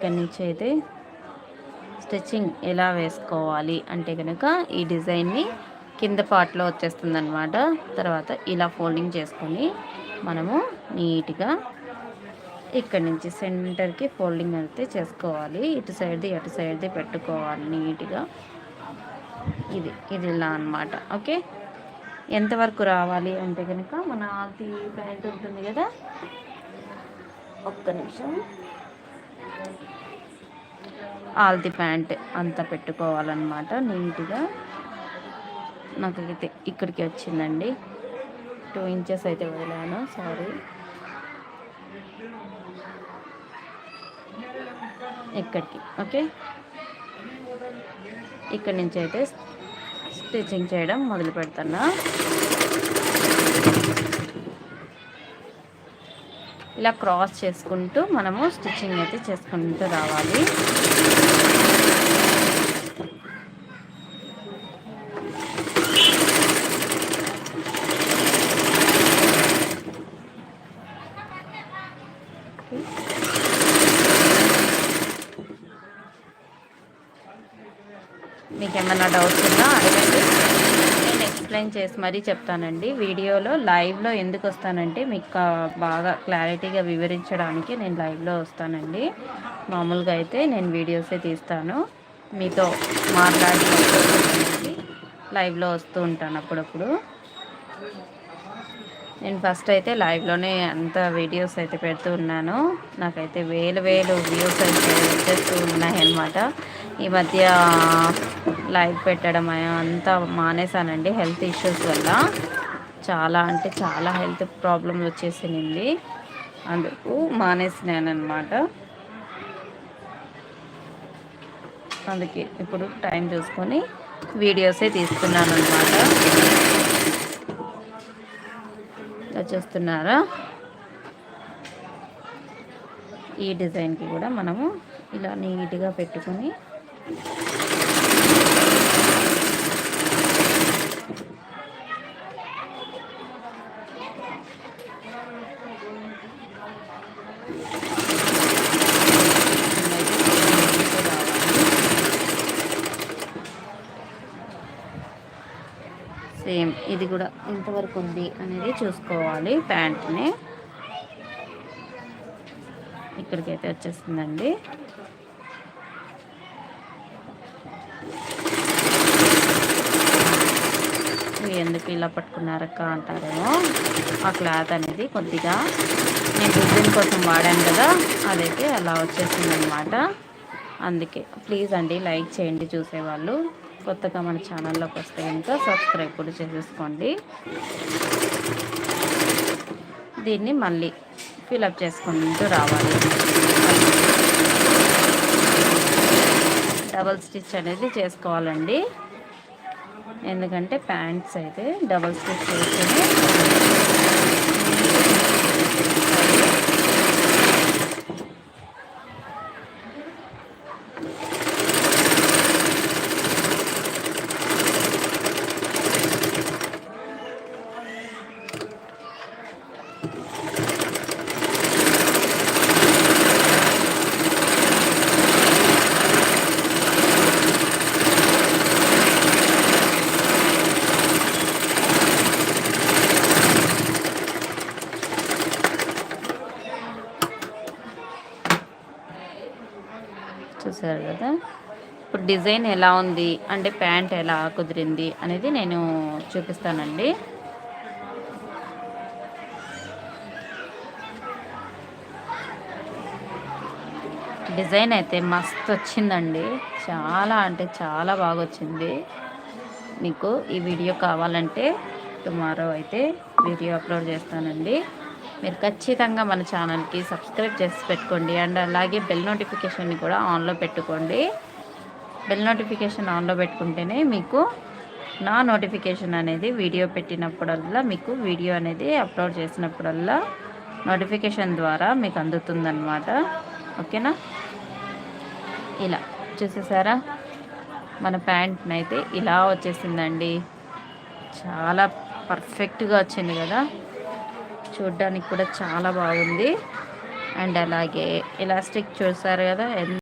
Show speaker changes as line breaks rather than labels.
ఇక్కడి నుంచి అయితే స్టిచ్చింగ్ ఎలా వేసుకోవాలి అంటే కనుక ఈ డిజైన్ని కింద పార్ట్లో వచ్చేస్తుంది అనమాట. తర్వాత ఇలా ఫోల్డింగ్ చేసుకొని మనము నీట్గా ఇక్కడి నుంచి సెంటర్కి ఫోల్డింగ్ అయితే చేసుకోవాలి. ఇటు సైడ్ది అటు సైడ్ది పెట్టుకోవాలి నీట్గా. ఇది ఇలా అన్నమాట. ఓకే, ఎంతవరకు రావాలి అంటే కనుక మన ఆల్తీ ప్యాంట్ ఉంటుంది కదా, ఒక్క నిమిషం, ఆల్తీ ప్యాంట్ అంతా పెట్టుకోవాలన్నమాట నీట్గా. నాకైతే ఇక్కడికి వచ్చిందండి, 2 ఇంచెస్ అయితే వదిలాను, సారీ. ఇక్కడికి ఓకే, ఇక్కడి నుంచి అయితే స్టిచ్చింగ్ చేయడం మొదలు పెడుతున్నా. ఇలా క్రాస్ చేసుకుంటూ మనము స్టిచ్చింగ్ అయితే చేసుకుంటూ రావాలి. మీకు ఏమైనా డౌట్స్ ఉన్నా అడగండి, నేను ఎక్స్ప్లెయిన్ చేసి మరీ చెప్తానండి. వీడియోలో లైవ్లో ఎందుకు వస్తానంటే మీకు బాగా క్లారిటీగా వివరించడానికి నేను లైవ్లో వస్తానండి. మామూలుగా అయితే నేను వీడియోసే తీస్తాను, మీతో మాట్లాడి లైవ్లో వస్తూ ఉంటాను అప్పుడప్పుడు. నేను ఫస్ట్ అయితే లైవ్లోనే అంత వీడియోస్ అయితే పెడుతూ ఉన్నాను. నాకైతే వేలు వ్యూస్ అయితే వచ్చేస్తూ ఉన్నాయి అన్నమాట. ఈ మధ్య లైవ్ పెట్టడం అంతా మానేశానండి, హెల్త్ ఇష్యూస్ వల్ల. చాలా అంటే చాలా హెల్త్ ప్రాబ్లం వచ్చేసింది, అందుకు మానేసినాను అనమాట. అందుకే ఇప్పుడు టైం చూసుకొని వీడియోసే తీస్తున్నాను అనమాట. చూస్తున్నారా, ఈ డిజైన్కి కూడా మనము ఇలా నీట్గా పెట్టుకొని సేమ్ ఇది కూడా ఎంతవరకు ఉంది అనేది చూసుకోవాలి. ప్యాంట్ని ఇక్కడికైతే వచ్చేస్తుందండి. ఎందుకు ఇలా పట్టుకున్నారక్క అంటారేమో, ఆ క్లాత్ అనేది కొద్దిగా నేను డిజైన్ కోసం వాడాను కదా, అదైతే అలా వచ్చేసింది అనమాట. అందుకే ప్లీజ్ అండి లైక్ చేయండి చూసేవాళ్ళు. కొత్తగా మన ఛానల్లోకి వస్తే కనుక సబ్స్క్రైబ్ కూడా చేసేసుకోండి. దీన్ని మళ్ళీ ఫిలప్ చేసుకుంటూ రావాలి. డబల్ స్టిచ్ అనేది చేసుకోవాలండి, ఎందుకంటే ప్యాంట్స్ అయితే డబల్ స్టిచ్ చేసుకొని చూసారు కదా. ఇప్పుడు డిజైన్ ఎలా ఉంది అంటే ప్యాంట్ ఎలా కుదిరింది అనేది నేను చూపిస్తానండి. డిజైన్ అయితే మస్తు వచ్చిందండి, చాలా అంటే చాలా బాగా వచ్చింది. మీకు ఈ వీడియో కావాలంటే టుమారో అయితే వీడియో అప్లోడ్ చేస్తానండి. మీరు ఖచ్చితంగా మన ఛానల్కి సబ్స్క్రైబ్ చేసి పెట్టుకోండి, అండ్ అలాగే బెల్ నోటిఫికేషన్ని కూడా ఆన్లో పెట్టుకోండి. బెల్ నోటిఫికేషన్ ఆన్లో పెట్టుకుంటేనే మీకు నా నోటిఫికేషన్ అనేది వీడియో పెట్టినప్పుడల్లా, మీకు వీడియో అనేది అప్లోడ్ చేసినప్పుడల్లా నోటిఫికేషన్ ద్వారా మీకు అందుతుందన్నమాట. ఓకేనా, ఇలా చూసేసారా మన ప్యాంట్ని అయితే ఇలా వచ్చేసిందండి. చాలా పర్ఫెక్ట్గా వచ్చింది కదా, చూడ్డానికి కూడా చాలా బాగుంది. అండ్ అలాగే ఎలాస్టిక్ చూసారు కదా